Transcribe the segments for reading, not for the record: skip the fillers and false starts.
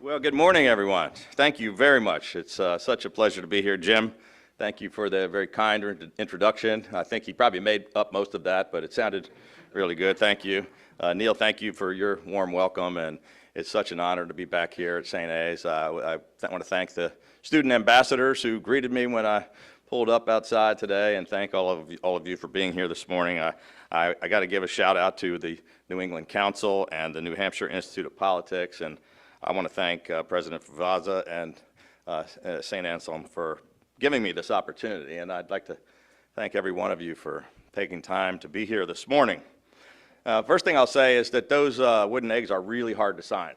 Well, good morning, everyone. Thank you very much. It's such a pleasure to be here, Jim. Thank you for the very kind introduction. I think he probably made up most of that, but it sounded really good. Thank you. Neil, thank you for your warm welcome, and it's such an honor to be back here at St. A's. I want to thank the student ambassadors who greeted me when I pulled up outside today, and thank all of you for being here this morning. I got to give a shout out to the New England Council and the New Hampshire Institute of Politics, and I want to thank President Favazza and St. Anselm for giving me this opportunity, and I'd like to thank every one of you for taking time to be here this morning. First thing I'll say is that those wooden eggs are really hard to sign.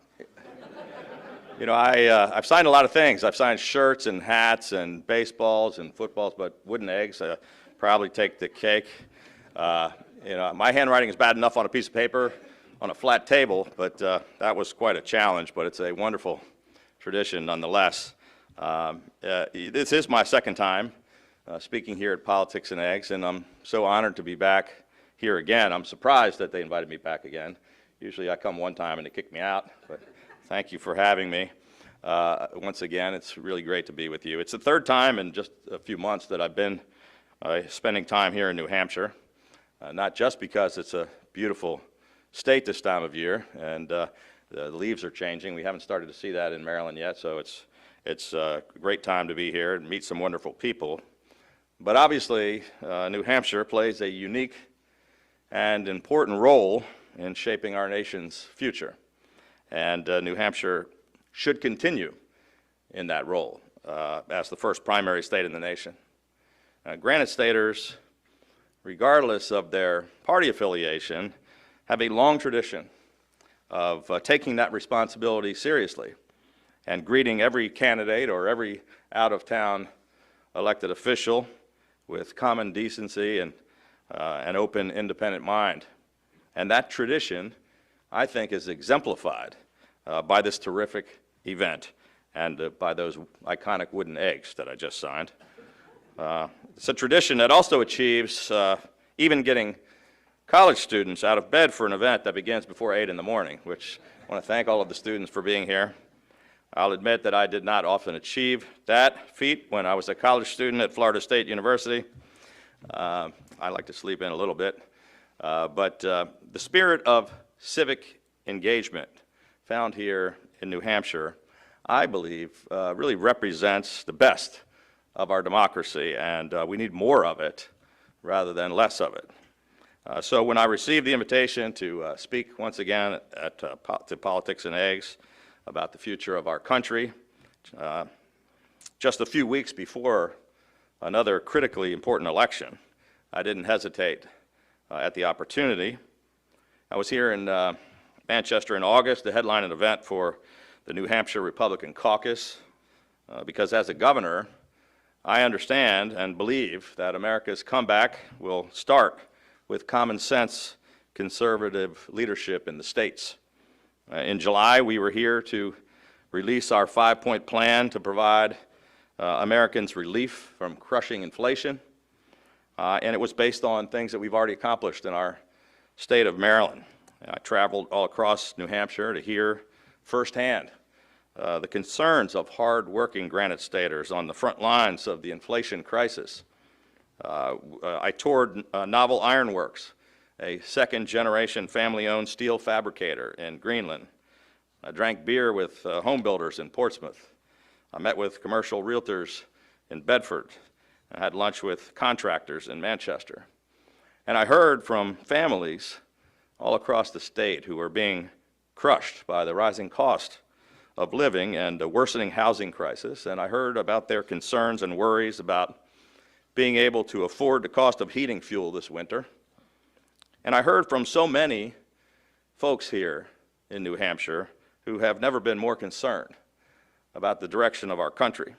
You know, I've signed a lot of things. I've signed shirts and hats and baseballs and footballs, but wooden eggs probably take the cake. You know, my handwriting is bad enough on a piece of paper on a flat table, but that was quite a challenge, but it's a wonderful tradition nonetheless. This is my second time speaking here at Politics and Eggs, and I'm so honored to be back here again. I'm surprised that they invited me back again. Usually I come one time and they kick me out, but thank you for having me. Once again, it's really great to be with you. It's the third time in just a few months that I've been spending time here in New Hampshire, not just because it's a beautiful state this time of year, and the leaves are changing. We haven't started to see that in Maryland yet, so it's a great time to be here and meet some wonderful people. But obviously, New Hampshire plays a unique and important role in shaping our nation's future, and New Hampshire should continue in that role as the first primary state in the nation. Granite Staters, regardless of their party affiliation, have a long tradition of taking that responsibility seriously and greeting every candidate or every out-of-town elected official with common decency and an open, independent mind. And that tradition, I think, is exemplified by this terrific event and by those iconic wooden eggs that I just signed. It's a tradition that also achieves even getting college students out of bed for an event that begins before 8 in the morning, which I want to thank all of the students for being here. I'll admit that I did not often achieve that feat when I was a college student at Florida State University. I like to sleep in a little bit. But the spirit of civic engagement found here in New Hampshire, I believe, really represents the best of our democracy, and we need more of it rather than less of it. So when I received the invitation to speak once again to Politics and Eggs about the future of our country, just a few weeks before another critically important election, I didn't hesitate at the opportunity. I was here in Manchester in August to headline an event for the New Hampshire Republican Caucus, because as a governor, I understand and believe that America's comeback will start with common sense conservative leadership in the states. In July, we were here to release our 5-point plan to provide Americans relief from crushing inflation, and it was based on things that we've already accomplished in our state of Maryland. I traveled all across New Hampshire to hear firsthand the concerns of hard-working Granite Staters on the front lines of the inflation crisis. I toured Novel Iron Works, a second-generation family-owned steel fabricator in Greenland. I drank beer with home builders in Portsmouth. I met with commercial realtors in Bedford. I had lunch with contractors in Manchester. And I heard from families all across the state who were being crushed by the rising cost of living and the worsening housing crisis, and I heard about their concerns and worries about being able to afford the cost of heating fuel this winter. And I heard from so many folks here in New Hampshire who have never been more concerned about the direction of our country.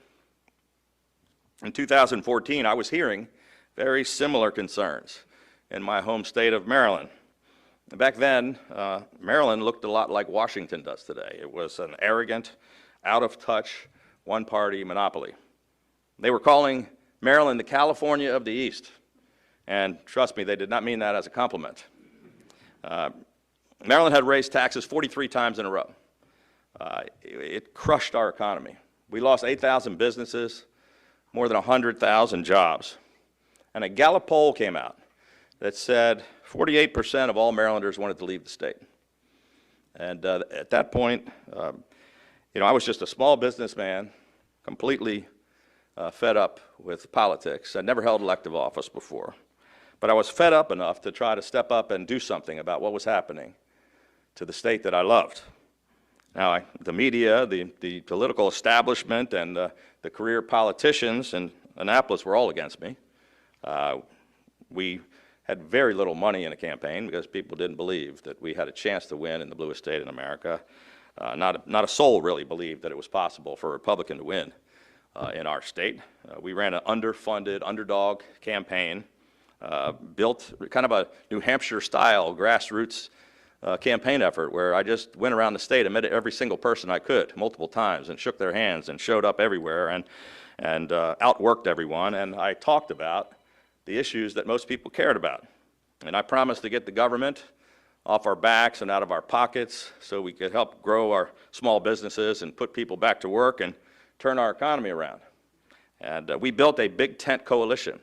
In 2014, I was hearing very similar concerns in my home state of Maryland. Back then, Maryland looked a lot like Washington does today. It was an arrogant, out-of-touch, one-party monopoly. They were calling Maryland the California of the East, and trust me, they did not mean that as a compliment. Maryland had raised taxes 43 times in a row. it crushed our economy. We lost 8,000 businesses, more than 100,000 jobs. And a Gallup poll came out that said 48% of all Marylanders wanted to leave the state. And at that point, I was just a small businessman, completely fed up with politics. I'd never held elective office before. But I was fed up enough to try to step up and do something about what was happening to the state that I loved. Now, the media, the political establishment, and the career politicians in Annapolis were all against me. We had very little money in a campaign because people didn't believe that we had a chance to win in the bluest state in America. Not a soul really believed that it was possible for a Republican to win in our state. We ran an underfunded, underdog campaign, built kind of a New Hampshire-style grassroots campaign effort where I just went around the state and met every single person I could multiple times and shook their hands and showed up everywhere and outworked everyone. And I talked about the issues that most people cared about. And I promised to get the government off our backs and out of our pockets so we could help grow our small businesses and put people back to work and turn our economy around. And we built a big tent coalition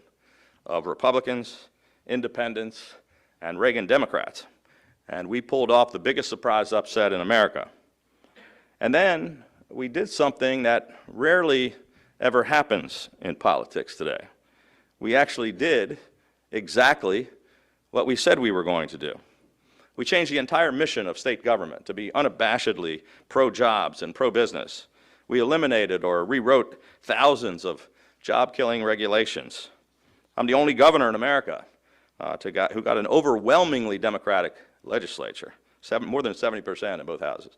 of Republicans, independents, and Reagan Democrats. And we pulled off the biggest surprise upset in America. And then we did something that rarely ever happens in politics today. We actually did exactly what we said we were going to do. We changed the entire mission of state government to be unabashedly pro-jobs and pro-business. We eliminated or rewrote thousands of job-killing regulations. I'm the only governor in America who got an overwhelmingly Democratic legislature, more than 70% in both houses.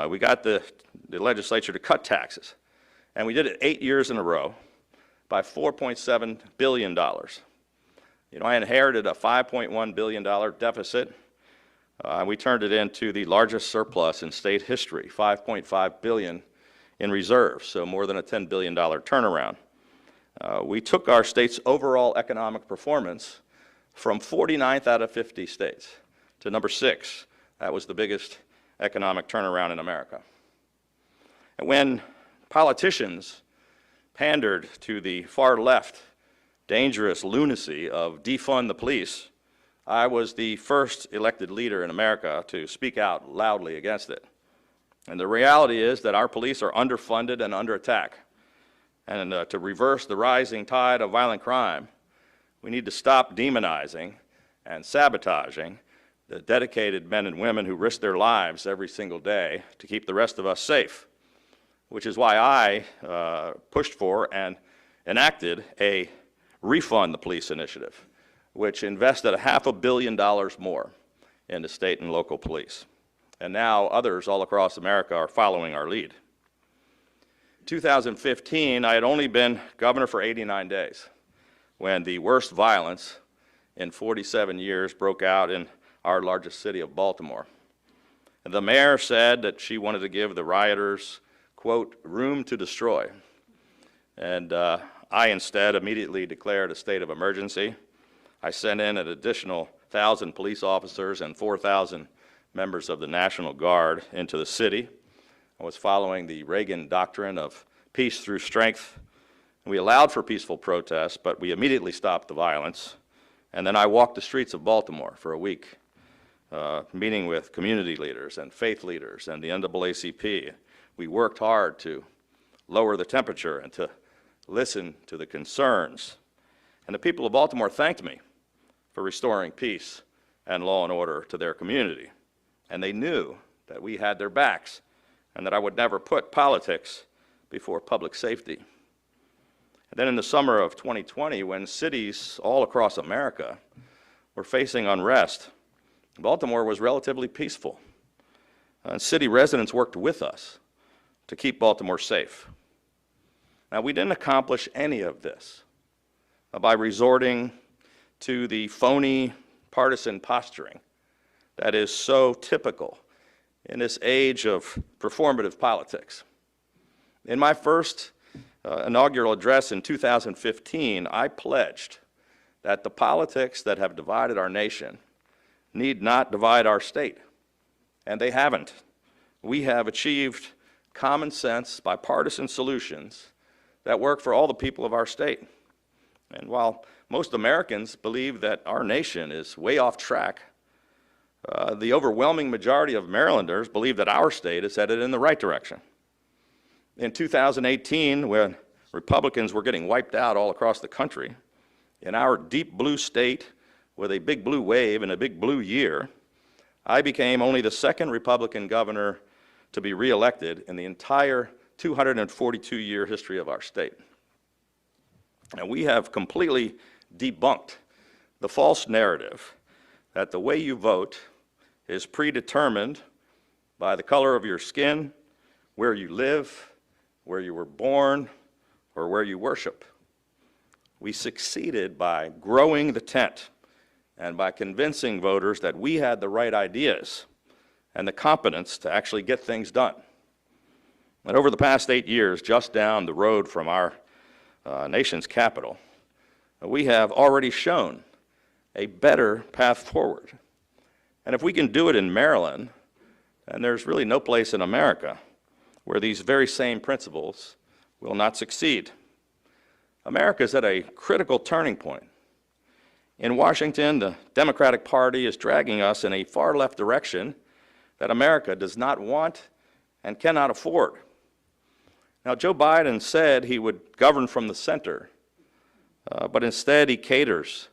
We got the legislature to cut taxes, and we did it 8 years in a row by $4.7 billion. I inherited a $5.1 billion deficit. We turned it into the largest surplus in state history, $5.5 billion in reserves, so more than a $10 billion turnaround. We took our state's overall economic performance from 49th out of 50 states to number 6. That was the biggest economic turnaround in America. And when politicians pandered to the far left dangerous lunacy of defund the police, I was the first elected leader in America to speak out loudly against it. And the reality is that our police are underfunded and under attack. And to reverse the rising tide of violent crime, we need to stop demonizing and sabotaging the dedicated men and women who risk their lives every single day to keep the rest of us safe, which is why I pushed for and enacted a Refund the Police initiative, which invested $500 million more into state and local police. And now others all across America are following our lead. 2015, I had only been governor for 89 days when the worst violence in 47 years broke out in our largest city of Baltimore. And the mayor said that she wanted to give the rioters, quote, room to destroy. And I instead immediately declared a state of emergency. I sent in an additional 1,000 police officers and 4,000 members of the National Guard into the city. I was following the Reagan doctrine of peace through strength. We allowed for peaceful protests, but we immediately stopped the violence. And then I walked the streets of Baltimore for a week, meeting with community leaders and faith leaders and the NAACP. We worked hard to lower the temperature and to listen to the concerns. And the people of Baltimore thanked me for restoring peace and law and order to their community. And they knew that we had their backs and that I would never put politics before public safety. And then in the summer of 2020, when cities all across America were facing unrest, Baltimore was relatively peaceful. And city residents worked with us to keep Baltimore safe. Now, we didn't accomplish any of this by resorting to the phony partisan posturing that is so typical in this age of performative politics. In my first inaugural address in 2015, I pledged that the politics that have divided our nation need not divide our state, and they haven't. we have achieved common sense, bipartisan solutions that work for all the people of our state. And while most Americans believe that our nation is way off track, the overwhelming majority of Marylanders believe that our state is headed in the right direction. In 2018, when Republicans were getting wiped out all across the country, in our deep blue state with a big blue wave and a big blue year, I became only the second Republican governor to be reelected in the entire 242-year history of our state. And we have completely debunked the false narrative that the way you vote is predetermined by the color of your skin, where you live, where you were born, or where you worship. We succeeded by growing the tent and by convincing voters that we had the right ideas and the competence to actually get things done. And over the past 8 years, just down the road from our nation's capital, we have already shown a better path forward. And if we can do it in Maryland, then there's really no place in America where these very same principles will not succeed. America is at a critical turning point. In Washington, the Democratic Party is dragging us in a far left direction that America does not want and cannot afford. Now, Joe Biden said he would govern from the center, but instead he caters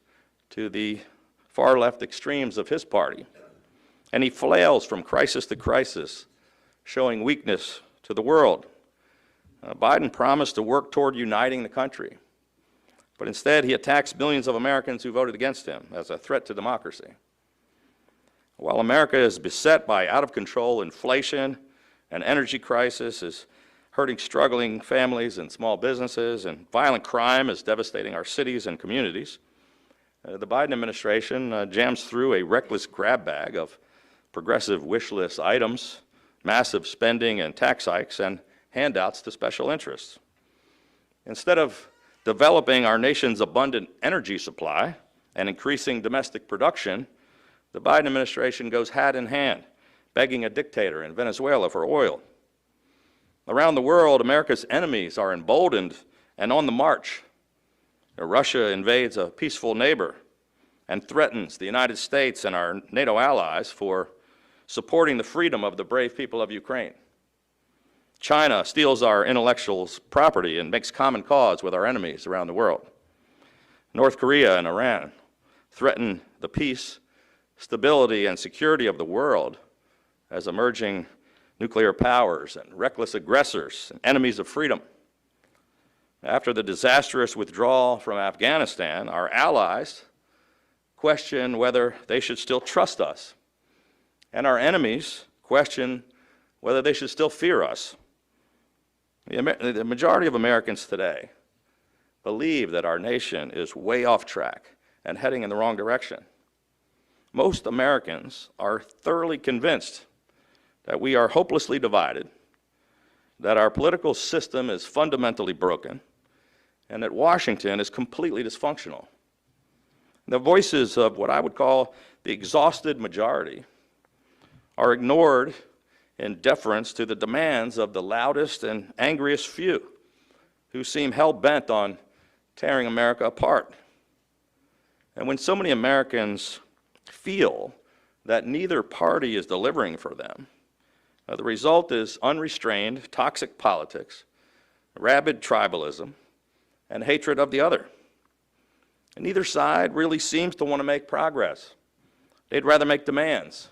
to the far left extremes of his party. And he flails from crisis to crisis, showing weakness to the world. Biden promised to work toward uniting the country, but instead he attacks millions of Americans who voted against him as a threat to democracy. While America is beset by out-of-control inflation and energy crisis is hurting struggling families and small businesses, and violent crime is devastating our cities and communities, the Biden administration jams through a reckless grab bag of progressive wish list items, massive spending and tax hikes, and handouts to special interests. Instead of developing our nation's abundant energy supply and increasing domestic production, the Biden administration goes hat in hand, begging a dictator in Venezuela for oil. Around the world, America's enemies are emboldened and on the march. Russia invades a peaceful neighbor and threatens the United States and our NATO allies for supporting the freedom of the brave people of Ukraine. China steals our intellectual property and makes common cause with our enemies around the world. North Korea and Iran threaten the peace, stability, and security of the world as emerging nuclear powers and reckless aggressors and enemies of freedom. After the disastrous withdrawal from Afghanistan, our allies question whether they should still trust us, and our enemies question whether they should still fear us. The majority of Americans today believe that our nation is way off track and heading in the wrong direction. Most Americans are thoroughly convinced that we are hopelessly divided, that our political system is fundamentally broken, and that Washington is completely dysfunctional. The voices of what I would call the exhausted majority are ignored in deference to the demands of the loudest and angriest few who seem hell-bent on tearing America apart. And when so many Americans feel that neither party is delivering for them, the result is unrestrained, toxic politics, rabid tribalism, and hatred of the other. And neither side really seems to want to make progress. They'd rather make demands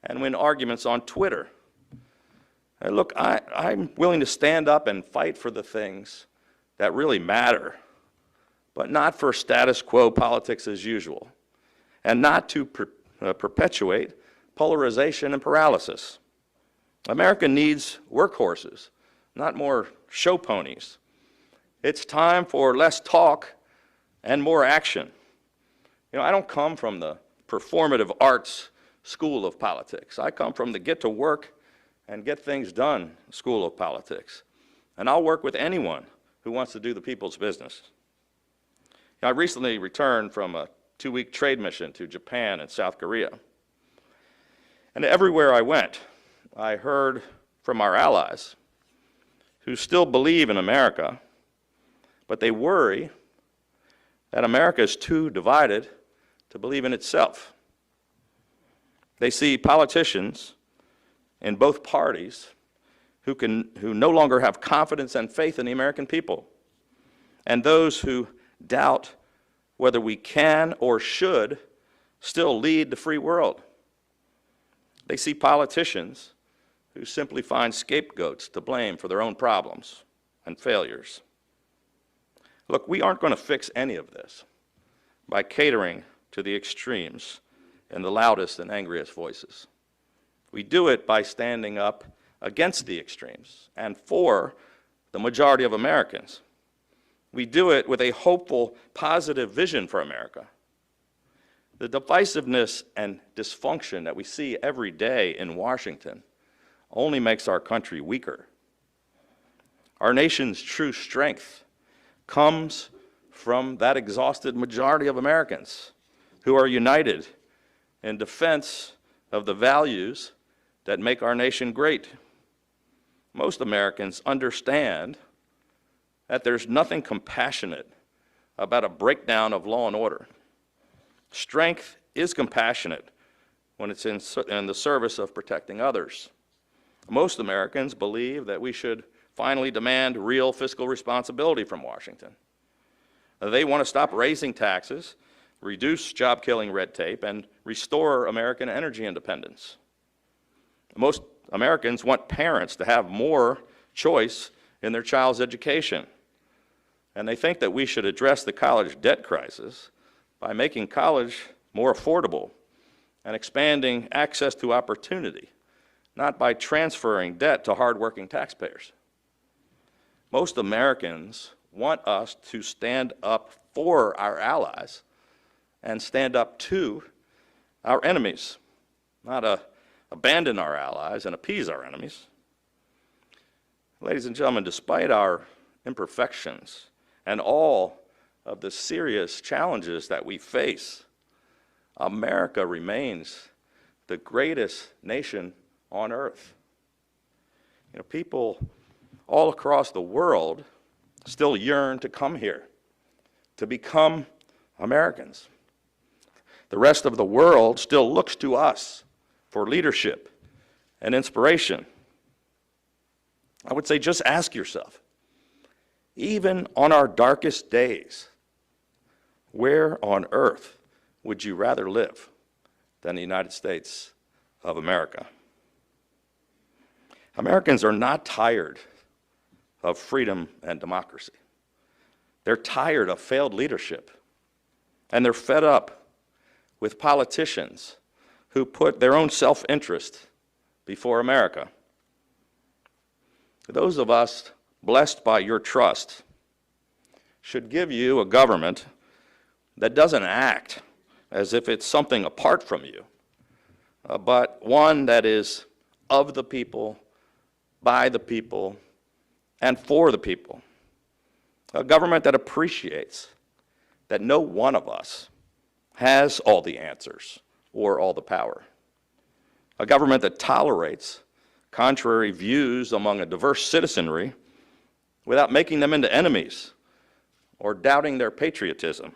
and win arguments on Twitter. And look, I'm willing to stand up and fight for the things that really matter, but not for status quo politics as usual, and not to perpetuate polarization and paralysis. America needs workhorses, not more show ponies. It's time for less talk and more action. You know, I don't come from the performative arts school of politics. I come from the get to work and get things done school of politics. And I'll work with anyone who wants to do the people's business. I recently returned from a 2-week trade mission to Japan and South Korea. And everywhere I went, I heard from our allies who still believe in America, but they worry that America is too divided to believe in itself. They see politicians in both parties who no longer have confidence and faith in the American people, and those who doubt whether we can or should still lead the free world. They see politicians who simply find scapegoats to blame for their own problems and failures. Look, we aren't going to fix any of this by catering to the extremes and the loudest and angriest voices. We do it by standing up against the extremes and for the majority of Americans. We do it with a hopeful, positive vision for America. The divisiveness and dysfunction that we see every day in Washington only makes our country weaker. Our nation's true strength comes from that exhausted majority of Americans who are united in defense of the values that make our nation great. Most Americans understand that there's nothing compassionate about a breakdown of law and order. Strength is compassionate when it's in the service of protecting others. Most Americans believe that we should finally demand real fiscal responsibility from Washington. They want to stop raising taxes, reduce job-killing red tape, and restore American energy independence. Most Americans want parents to have more choice in their child's education. And they think that we should address the college debt crisis by making college more affordable and expanding access to opportunity, not by transferring debt to hardworking taxpayers. Most Americans want us to stand up for our allies and stand up to our enemies, not abandon our allies and appease our enemies. Ladies and gentlemen, despite our imperfections and all of the serious challenges that we face, America remains the greatest nation on earth. You know, people all across the world still yearn to come here, to become Americans. The rest of the world still looks to us for leadership and inspiration. I would say just ask yourself, even on our darkest days, where on earth would you rather live than the United States of America? Americans are not tired of freedom and democracy. They're tired of failed leadership, and they're fed up with politicians who put their own self-interest before America. Those of us blessed by your trust should give you a government that doesn't act as if it's something apart from you, but one that is of the people, by the people, and for the people. A government that appreciates that no one of us has all the answers or all the power. A government that tolerates contrary views among a diverse citizenry without making them into enemies or doubting their patriotism.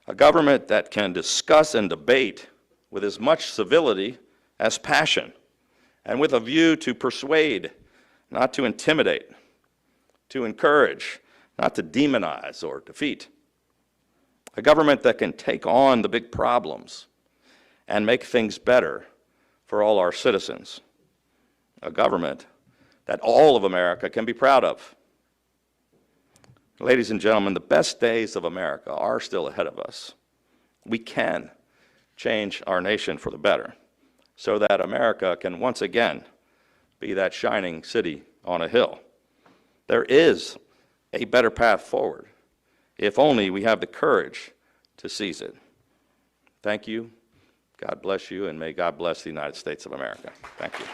A government that can discuss and debate with as much civility as passion, and with a view to persuade, not to intimidate, to encourage, not to demonize or defeat. A government that can take on the big problems and make things better for all our citizens. A government that all of America can be proud of. Ladies and gentlemen, the best days of America are still ahead of us. We can change our nation for the better so that America can once again be that shining city on a hill. There is a better path forward if only we have the courage to seize it. Thank you. God bless you, and may God bless the United States of America. Thank you.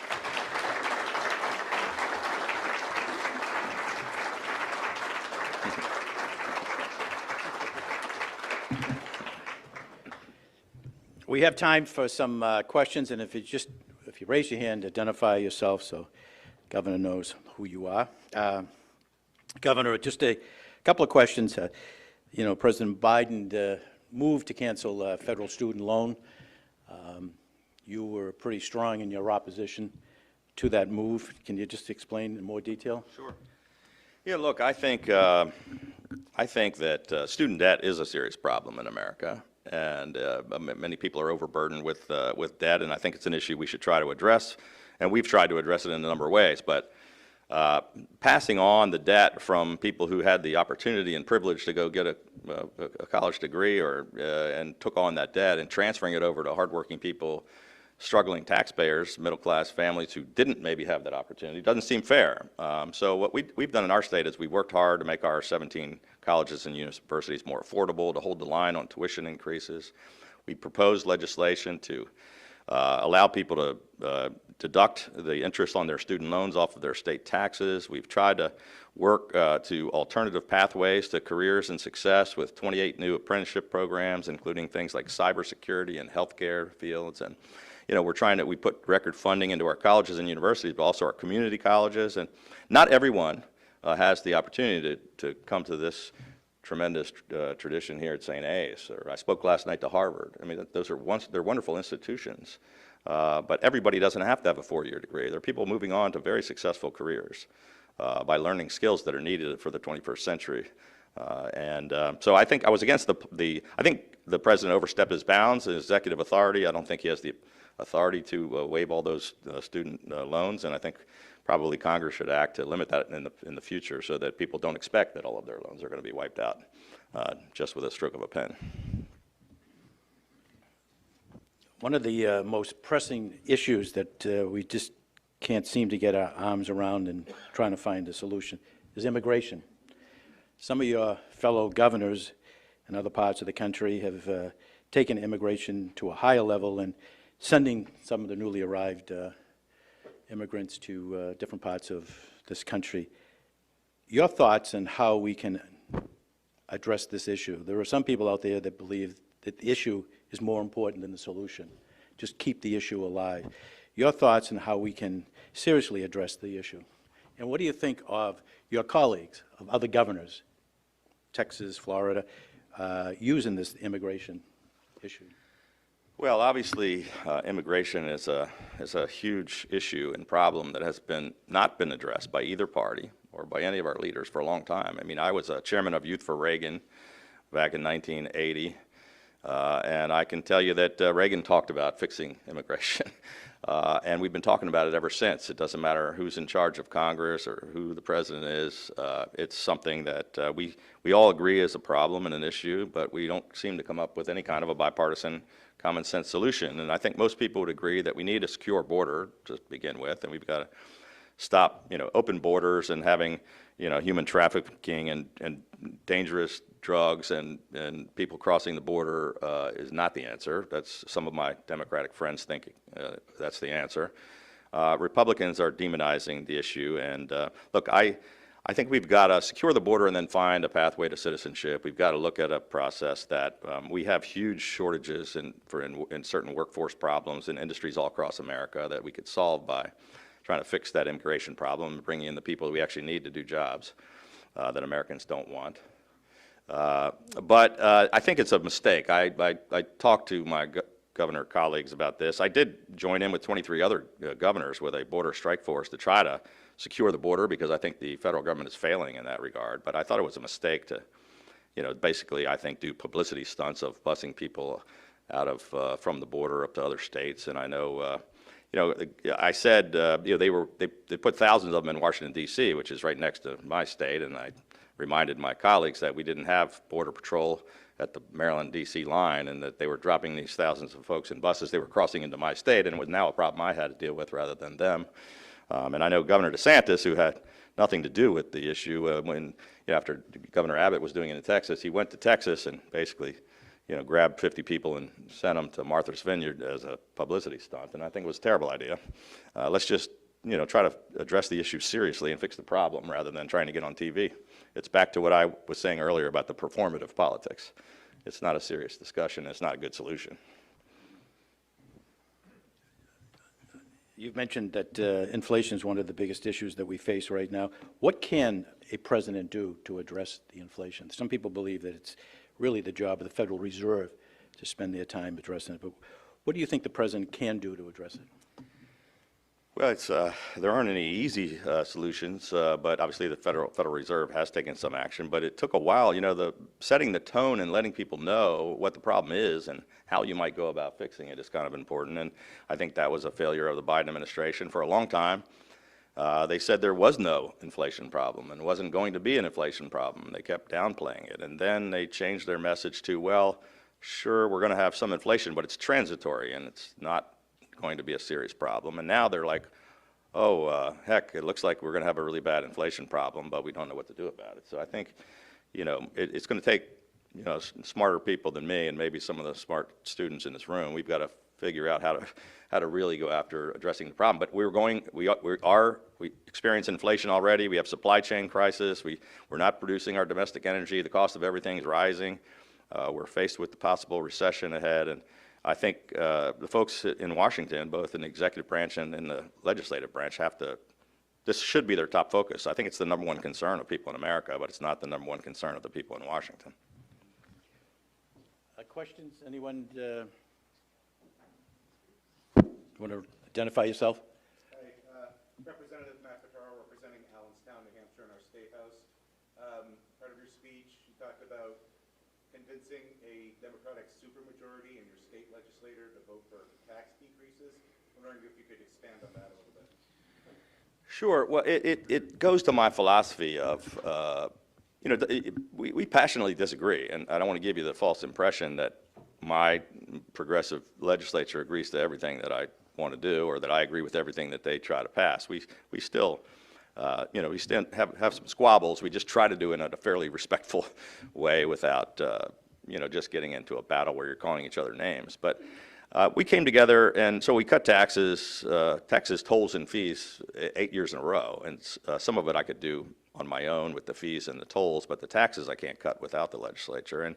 We have time for some questions, and if you you raise your hand, identify yourself so Governor knows who you are. Governor, just a couple of questions. President Biden moved to cancel federal student loan. You were pretty strong in your opposition to that move. Can you just explain in more detail? Sure. Yeah, look, I think that student debt is a serious problem in America, and many people are overburdened with debt, and I think it's an issue we should try to address, and we've tried to address it in a number of ways. But passing on the debt from people who had the opportunity and privilege to go get a college degree and took on that debt and transferring it over to hardworking people, struggling taxpayers, middle-class families who didn't maybe have that opportunity, doesn't seem fair. So what we've done in our state is we worked hard to make our 17 colleges and universities more affordable, to hold the line on tuition increases. We proposed legislation to allow people to deduct the interest on their student loans off of their state taxes. We've tried to work to alternative pathways to careers and success with 28 new apprenticeship programs, including things like cybersecurity and healthcare fields. And we put record funding into our colleges and universities, but also our community colleges. And not everyone has the opportunity to come to this tremendous tradition here at St. A's. Or I spoke last night to Harvard. I mean, they're wonderful institutions, but everybody doesn't have to have a four-year degree. There are people moving on to very successful careers by learning skills that are needed for the 21st century. So I think I was against I think the president overstepped his bounds, his executive authority. I don't think he has the authority to waive all those student loans, and I think probably Congress should act to limit that in the future so that people don't expect that all of their loans are going to be wiped out just with a stroke of a pen. One of the most pressing issues that we just can't seem to get our arms around and trying to find a solution is immigration. Some of your fellow governors in other parts of the country have taken immigration to a higher level and sending some of the newly arrived immigrants to different parts of this country. Your thoughts on how we can address this issue? There are some people out there that believe that the issue is more important than the solution. Just keep the issue alive. Your thoughts on how we can seriously address the issue? And what do you think of your colleagues, of other governors, Texas, Florida, using this immigration issue? Well, obviously, immigration is a huge issue and problem that has not been addressed by either party or by any of our leaders for a long time. I mean, I was a chairman of Youth for Reagan back in 1980, and I can tell you that Reagan talked about fixing immigration, and we've been talking about it ever since. It doesn't matter who's in charge of Congress or who the president is. It's something that we all agree is a problem and an issue, but we don't seem to come up with any kind of a bipartisan common sense solution. And I think most people would agree that we need a secure border to begin with, and we've got to stop, open borders and having, human trafficking and dangerous drugs and people crossing the border is not the answer. That's some of my Democratic friends think that's the answer. Republicans are demonizing the issue, and look, I think we've got to secure the border and then find a pathway to citizenship. We've got to look at a process that we have huge shortages in certain workforce problems in industries all across America that we could solve by trying to fix that immigration problem and bringing in the people we actually need to do jobs that Americans don't want. But I think it's a mistake. I talked to my governor colleagues about this. I did join in with 23 other governors with a border strike force to try to secure the border because I think the federal government is failing in that regard. But I thought it was a mistake to, basically I think do publicity stunts of busing people out of from the border up to other states. And I know, I said, they put thousands of them in Washington D.C., which is right next to my state, and I reminded my colleagues that we didn't have Border Patrol at the Maryland D.C. line and that they were dropping these thousands of folks in buses. They were crossing into my state, and it was now a problem I had to deal with rather than them. And I know Governor DeSantis, who had nothing to do with the issue, when after Governor Abbott was doing it in Texas, he went to Texas and basically, grabbed 50 people and sent them to Martha's Vineyard as a publicity stunt. And I think it was a terrible idea. Let's just, try to address the issue seriously and fix the problem rather than trying to get on TV. It's back to what I was saying earlier about the performative politics. It's not a serious discussion. It's not a good solution. You've mentioned that inflation is one of the biggest issues that we face right now. What can a president do to address the inflation? Some people believe that it's really the job of the Federal Reserve to spend their time addressing it, but what do you think the president can do to address it? Well, there aren't any easy solutions, but obviously the Federal Reserve has taken some action. But it took a while, setting the tone and letting people know what the problem is and how you might go about fixing it is kind of important. And I think that was a failure of the Biden administration for a long time. They said there was no inflation problem and wasn't going to be an inflation problem. They kept downplaying it. And then they changed their message to, well, sure, we're going to have some inflation, but it's transitory and it's not going to be a serious problem. And now they're like, oh, heck, it looks like we're going to have a really bad inflation problem, but we don't know what to do about it. So I think, it's going to take, smarter people than me and maybe some of the smart students in this room. We've got to figure out how to really go after addressing the problem. But we experience inflation already. We have supply chain crisis. We're not producing our domestic energy. The cost of everything is rising. We're faced with the possible recession ahead. And I think the folks in Washington, both in the executive branch and in the legislative branch, this should be their top focus. I think it's the number one concern of people in America, but it's not the number one concern of the people in Washington. Questions? Anyone want to identify yourself? Hi, Representative Matt Pitaro, representing Allenstown, New Hampshire, in our State House. Part of your speech, you talked about convincing a Democratic supermajority in your state legislature to vote for tax decreases. I'm wondering if you could expand on that a little bit. Sure. Well, it goes to my philosophy of, we passionately disagree, and I don't want to give you the false impression that my progressive legislature agrees to everything that I want to do or that I agree with everything that they try to pass. We still we still have some squabbles. We just try to do it in a fairly respectful way without, just getting into a battle where you're calling each other names. But we came together, and so we cut taxes, tolls, and fees 8 years in a row. And some of it I could do on my own with the fees and the tolls, but the taxes I can't cut without the legislature. And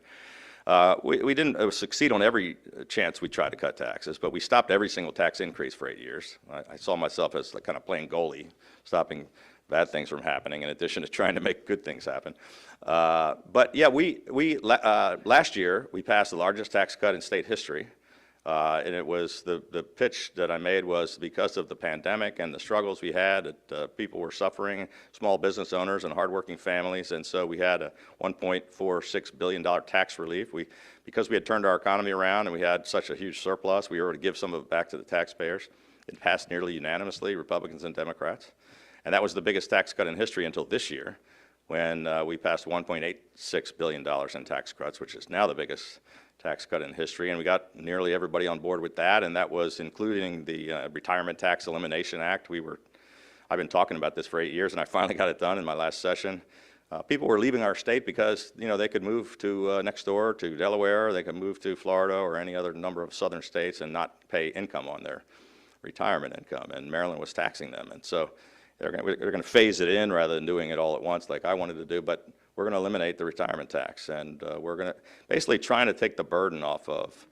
we didn't succeed on every chance we tried to cut taxes, but we stopped every single tax increase for 8 years. I saw myself as like kind of playing goalie, stopping bad things from happening in addition to trying to make good things happen. But yeah, last year we passed the largest tax cut in state history. And it was the pitch that I made was because of the pandemic and the struggles we had, that people were suffering, small business owners and hardworking families, and so we had a $1.46 billion tax relief. Because we had turned our economy around and we had such a huge surplus, we were able to give some of it back to the taxpayers. It passed nearly unanimously, Republicans and Democrats, and that was the biggest tax cut in history until this year, when we passed $1.86 billion in tax cuts, which is now the biggest tax cut in history, and we got nearly everybody on board with that, and that was including the Retirement Tax Elimination Act. I've been talking about this for 8 years, and I finally got it done in my last session. People were leaving our state because, they could move to next door to Delaware, they could move to Florida or any other number of southern states and not pay income on their retirement income, and Maryland was taxing them, and so they're going to phase it in rather than doing it all at once like I wanted to do, but we're going to eliminate the retirement tax, and we're going to basically trying to take the burden off of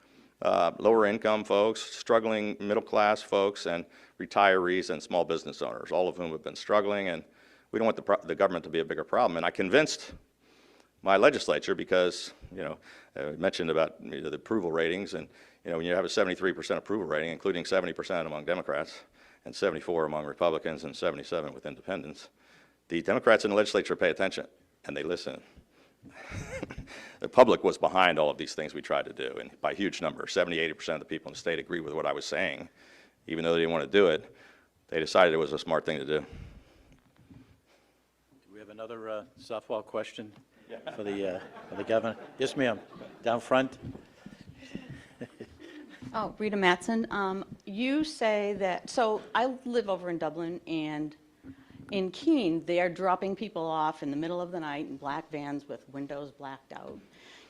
lower income folks, struggling middle class folks, and retirees and small business owners, all of whom have been struggling, and we don't want the government to be a bigger problem. And I convinced my legislature because, I mentioned about the approval ratings, and when you have a 73% approval rating, including 70% among Democrats, and 74 among Republicans, and 77 with independents, the Democrats in the legislature pay attention. And they listen. The public was behind all of these things we tried to do, and by huge numbers. 70, 80% of the people in the state agree with what I was saying. Even though they didn't want to do it, they decided it was a smart thing to do. Do we have another softball question for the governor? Yes, ma'am. Down front. Oh, Rita Mattson. You say that, so I live over in Dublin, and in Keene, they are dropping people off in the middle of the night in black vans with windows blacked out,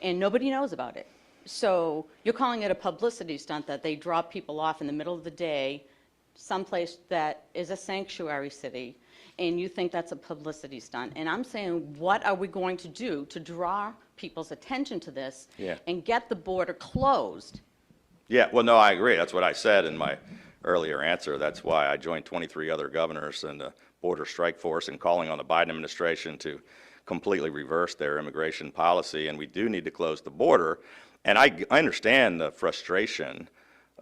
and nobody knows about it. So you're calling it a publicity stunt that they drop people off in the middle of the day, someplace that is a sanctuary city, and you think that's a publicity stunt. And I'm saying, what are we going to do to draw people's attention to this and get the border closed? Yeah, well, no, I agree. That's what I said in my earlier answer. That's why I joined 23 other governors and the Border Strike Force in calling on the Biden administration to completely reverse their immigration policy. And we do need to close the border. And I understand the frustration,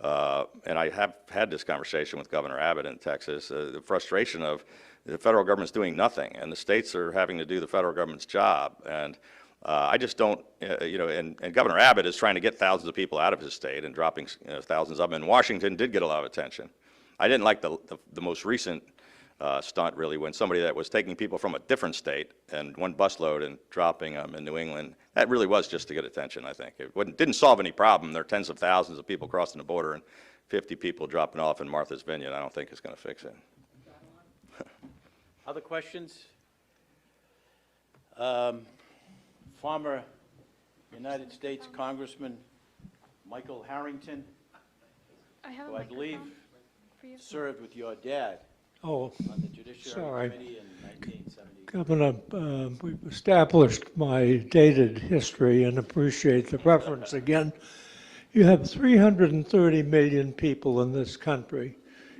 and I have had this conversation with Governor Abbott in Texas, the frustration of the federal government's doing nothing, and the states are having to do the federal government's job. And I just don't, and Governor Abbott is trying to get thousands of people out of his state and dropping thousands of them. And Washington did get a lot of attention. I didn't like the most recent stunt, really, when somebody that was taking people from a different state and one busload and dropping them in New England. That really was just to get attention, I think. It didn't solve any problem. There are tens of thousands of people crossing the border and 50 people dropping off in Martha's Vineyard. I don't think it's going to fix it. Other questions? Former United States Congressman Michael Harrington, I have a who I believe microphone for you. served with your dad Oh, on the Judiciary Sorry. Committee in 1970. Governor, we've established my dated history and appreciate the reference again. You have 330 million people in this country,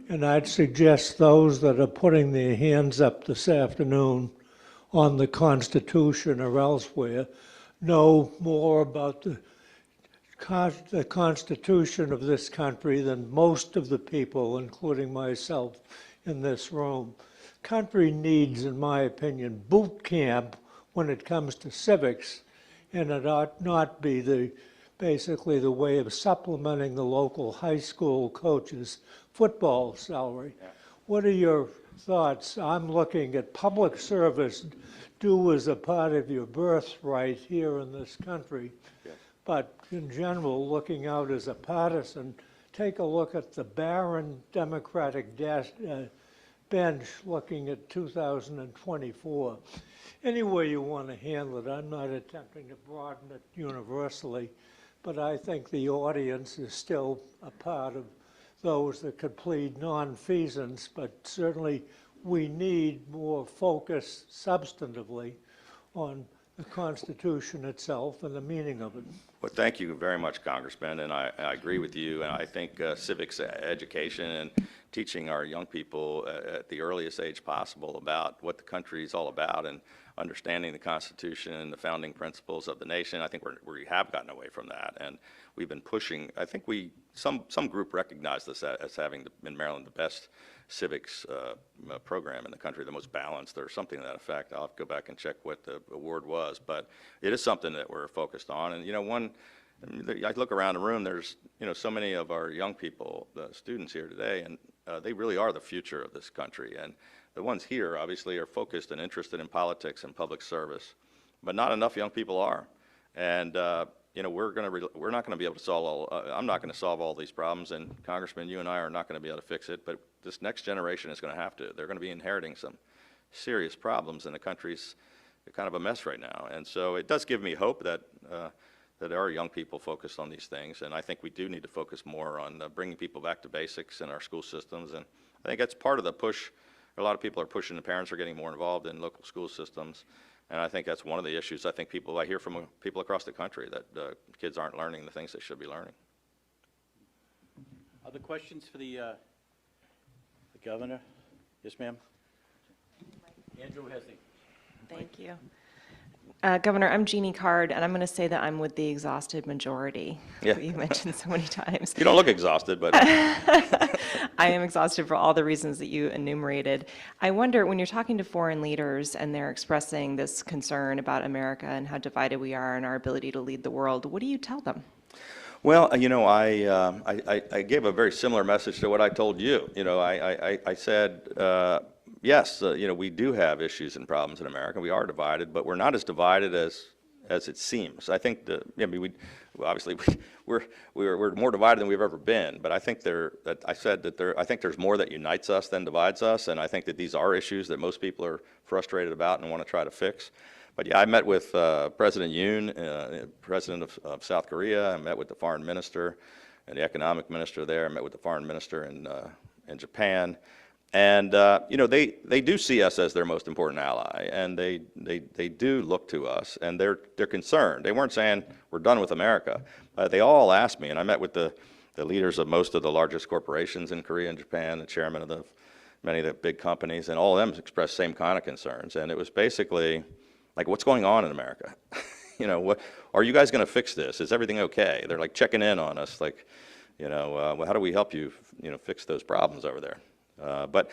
and I'd suggest those that are putting their hands up this afternoon on the Constitution or elsewhere know more about the Constitution of this country than most of the people, including myself, in this room. Country needs, in my opinion, boot camp when it comes to civics, and it ought not be basically the way of supplementing the local high school coach's football salary. Yeah. What are your thoughts? I'm looking at public service due as a part of your birthright here in this country. Yes. But in general, looking out as a partisan, take a look at the barren Democratic bench looking at 2024. Any way you want to handle it, I'm not attempting to broaden it universally, but I think the audience is still a part of those that could plead nonfeasance, but certainly we need more focus substantively on the Constitution itself and the meaning of it. Well, thank you very much, Congressman, and I agree with you. And I think civics education and teaching our young people at the earliest age possible about what the country is all about and understanding the Constitution and the founding principles of the nation. I think we have gotten away from that, and we've been pushing. I think some group recognized this as having in Maryland the best civics program in the country, the most balanced, or something to that effect. I'll have to go back and check what the award was, but it is something that we're focused on. And I look around the room, there's so many of our young people, the students here today, and they really are the future of this country. And the ones here obviously are focused and interested in politics and public service, but not enough young people are. And we're not going to be able to solve I'm not going to solve all these problems, and Congressman, you and I are not going to be able to fix it, but this next generation is going to have to. They're going to be inheriting some serious problems, and the country's kind of a mess right now. And so it does give me hope that there are young people focused on these things, and I think we do need to focus more on bringing people back to basics in our school systems. And I think that's part of the push. A lot of people are pushing, the parents are getting more involved in local school systems. And I think that's one of the issues. I hear from people across the country that kids aren't learning the things they should be learning. Other questions for the governor? Yes, ma'am. Andrew Hessing. Thank you. Governor, I'm Jeannie Card, and I'm going to say that I'm with the exhausted majority, Yeah. who you mentioned so many times. You don't look exhausted, but I am exhausted for all the reasons that you enumerated. I wonder, when you're talking to foreign leaders and they're expressing this concern about America and how divided we are and our ability to lead the world, what do you tell them? well, I gave a very similar message to what I told you. I said, yes, we do have issues and problems in America. We are divided, but we're not as divided as it seems. I think we're more divided than we've ever been. But I think I think there's more that unites us than divides us, and I think that these are issues that most people are frustrated about and want to try to fix. But yeah, I met with President Yoon, President of South Korea. I met with the foreign minister and the economic minister there. I met with the foreign minister in Japan. And they do see us as their most important ally, and they do look to us, and they're concerned. They weren't saying we're done with America. They all asked me, and I met with the the leaders of most of the largest corporations in Korea and Japan, the chairman of many of the big companies, and all of them expressed same kind of concerns. And it was basically like, what's going on in America? What are you guys going to fix this? Is everything okay? They're like checking in on us, like, well, how do we help you, fix those problems over there? But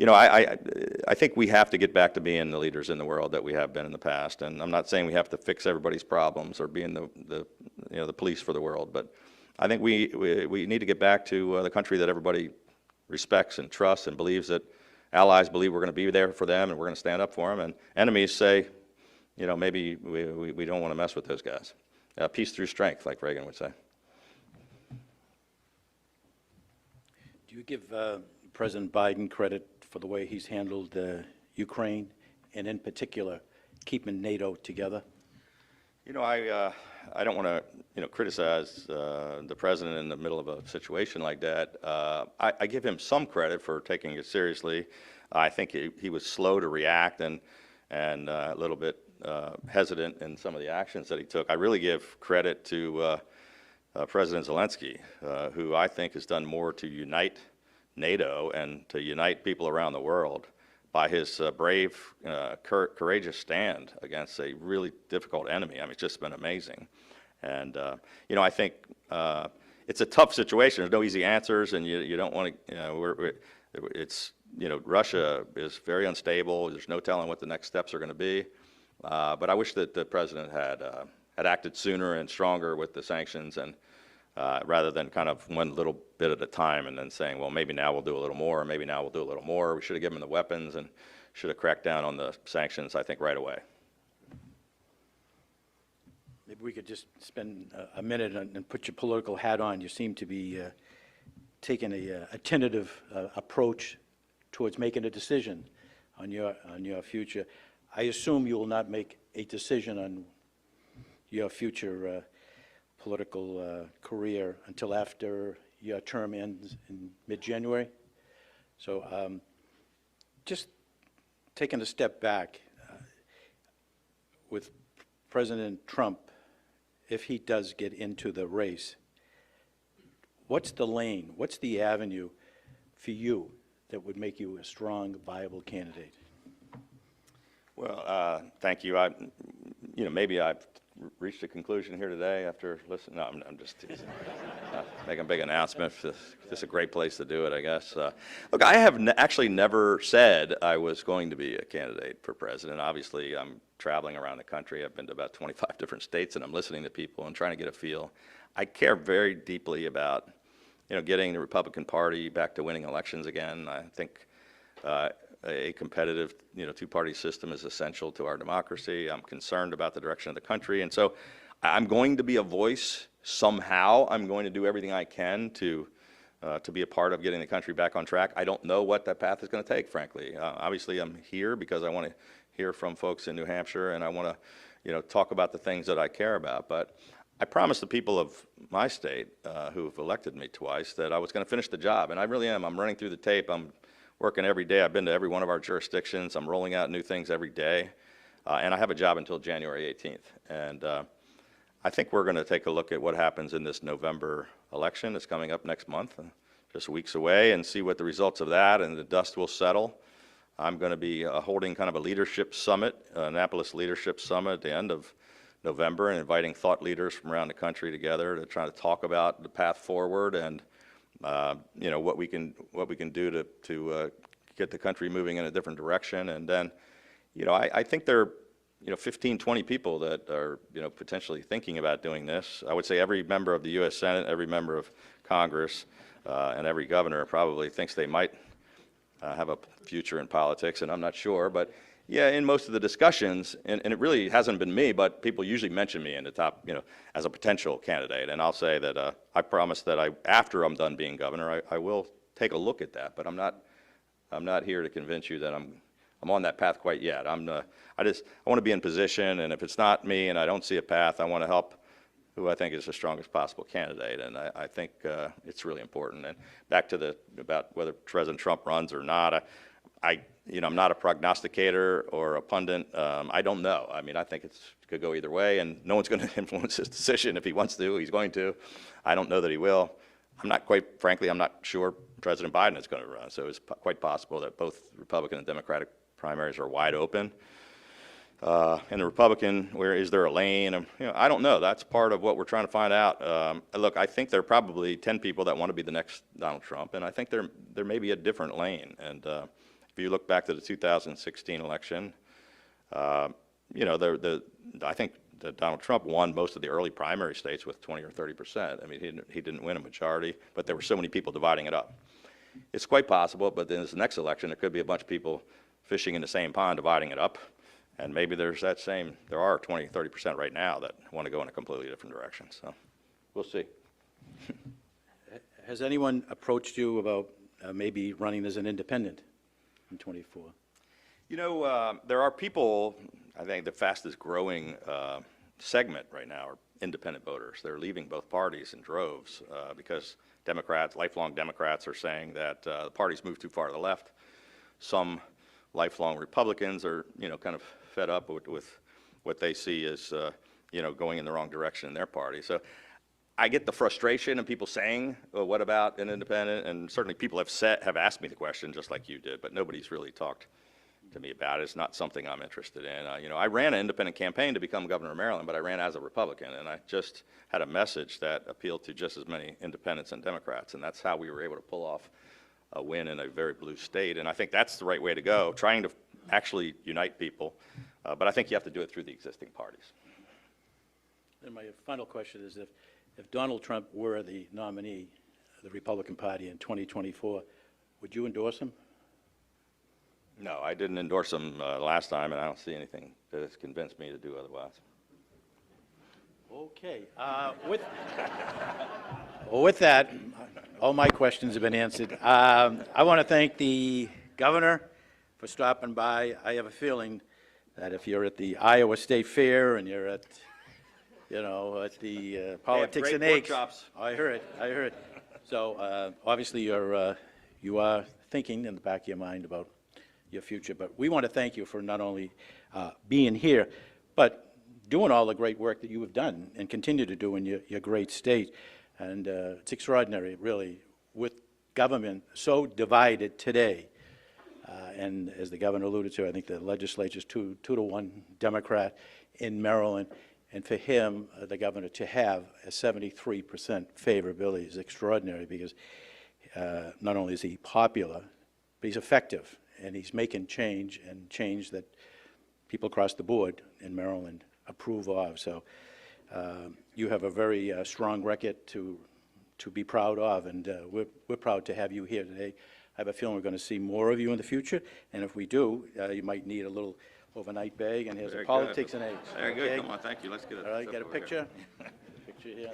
I think we have to get back to being the leaders in the world that we have been in the past. And I'm not saying we have to fix everybody's problems or being the police for the world, but I think we need to get back to the country that everybody respects and trusts and believes that allies believe we're going to be there for them and we're going to stand up for them, and enemies say, maybe we don't want to mess with those guys. Peace through strength, like Reagan would say. Do you give President Biden credit for the way he's handled Ukraine, and in particular, keeping NATO together? I don't want to, criticize the president in the middle of a situation like that. I give him some credit for taking it seriously. I think he was slow to react and a little bit hesitant in some of the actions that he took. I really give credit to President Zelensky, who I think has done more to unite NATO and to unite people around the world by his brave, courageous stand against a really difficult enemy. I mean, it's just been amazing. And, I think it's a tough situation. There's no easy answers, and you don't want to, Russia is very unstable. There's no telling what the next steps are going to be. But I wish that the president had acted sooner and stronger with the sanctions, and rather than kind of one little bit at a time and then saying, well, maybe now we'll do a little more, maybe now we'll do a little more. We should have given them the weapons and should have cracked down on the sanctions, I think, right away. Maybe we could just spend a minute and put your political hat on. You seem to be taking a tentative approach towards making a decision on your future. I assume you will not make a decision on your future political career until after your term ends in mid-January. So just taking a step back, with President Trump, if he does get into the race, what's the lane, what's the avenue for you that would make you a strong, viable candidate? Well, thank you. Maybe I've reached a conclusion here today after listening. No, I'm just teasing. Make a big announcement. This is a great place to do it, I guess. Look, I have actually never said I was going to be a candidate for president. Obviously, I'm traveling around the country. I've been to about 25 different states, and I'm listening to people and trying to get a feel. I care very deeply about, getting the Republican Party back to winning elections again. I think a competitive, two-party system is essential to our democracy. I'm concerned about the direction of the country, and so I'm going to be a voice somehow. I'm going to do everything I can to be a part of getting the country back on track. I don't know what that path is going to take, frankly. Obviously, I'm here because I want to hear from folks in New Hampshire, and I want to, talk about the things that I care about. But I promised the people of my state, who have elected me twice, that I was going to finish the job, and I really am. I'm running through the tape. I'm working every day. I've been to every one of our jurisdictions. I'm rolling out new things every day, and I have a job until January 18th. And I think we're going to take a look at what happens in this November election that's coming up next month, just weeks away, and see what the results of that, and the dust will settle. I'm going to be holding kind of a leadership summit, Annapolis Leadership Summit at the end of November, and inviting thought leaders from around the country together to try to talk about the path forward and what we can do to get the country moving in a different direction. And then, I think there are 15, 20 people that are potentially thinking about doing this. I would say every member of the U.S. Senate, every member of Congress, and every governor probably thinks they might have a future in politics, and I'm not sure, but yeah, in most of the discussions, and it really hasn't been me, but people usually mention me in the top, as a potential candidate, and I'll say that I promise that after I'm done being governor, I will take a look at that, but I'm not here to convince you that I'm on that path quite yet. I want to be in position, and if it's not me and I don't see a path, I want to help who I think is the strongest possible candidate, and I think it's really important. And back to about whether President Trump runs or not, I'm not a prognosticator or a pundit. I don't know. I mean, I think it could go either way, and no one's going to influence his decision. If he wants to, he's going to. I don't know that he will. frankly, I'm not sure President Biden is going to run. So it's quite possible that both Republican and Democratic primaries are wide open. And the Republican, where is there a lane? I don't know. That's part of what we're trying to find out. Look, I think there are probably 10 people that want to be the next Donald Trump, and I think there may be a different lane. And if you look back to the 2016 election, I think that Donald Trump won most of the early primary states with 20 or 30%. I mean, he didn't win a majority, but there were so many people dividing it up. It's quite possible, but in this next election, there could be a bunch of people fishing in the same pond, dividing it up. And maybe there are 20, 30% right now that want to go in a completely different direction. So we'll see. Has anyone approached you about maybe running as an independent in '24? There are people, I think the fastest growing segment right now are independent voters. They're leaving both parties in droves because lifelong Democrats are saying that the parties move too far to the left. Some lifelong Republicans are, kind of fed up with what they see as, going in the wrong direction in their party. So I get the frustration of people saying, well, what about an independent? And certainly people have asked me the question just like you did, but nobody's really talked to me about it. It's not something I'm interested in. I ran an independent campaign to become governor of Maryland, but I ran as a Republican, and I just had a message that appealed to just as many independents and Democrats, and that's how we were able to pull off a win in a very blue state. And I think that's the right way to go, trying to actually unite people, but I think you have to do it through the existing parties. And my final question is, if Donald Trump were the nominee of the Republican Party in 2024, would you endorse him? No, I didn't endorse him last time, and I don't see anything that has convinced me to do otherwise. Okay. With that, all my questions have been answered. I want to thank the governor for stopping by. I have a feeling that if you're at the Iowa State Fair and you're at, at the Politics great and Eggs. workshops. I heard. So obviously you are thinking in the back of your mind about your future. But we want to thank you for not only being here, but doing all the great work that you have done and continue to do in your great state. And it's extraordinary, really, with government so divided today. And as the governor alluded to, I think the legislature's 2-to-1 Democrat in Maryland. And for him, the governor, to have a 73% favorability is extraordinary because not only is he popular, but he's effective. And he's making change that people across the board in Maryland approve of. So you have a very strong record to be proud of, and we're proud to have you here today. I have a feeling we're going to see more of you in the future, and if we do, you might need a little overnight bag, and here's a Politics and Eggs. Very Okay? good. Come on, thank you. Let's get it. All right, get a picture. Picture here.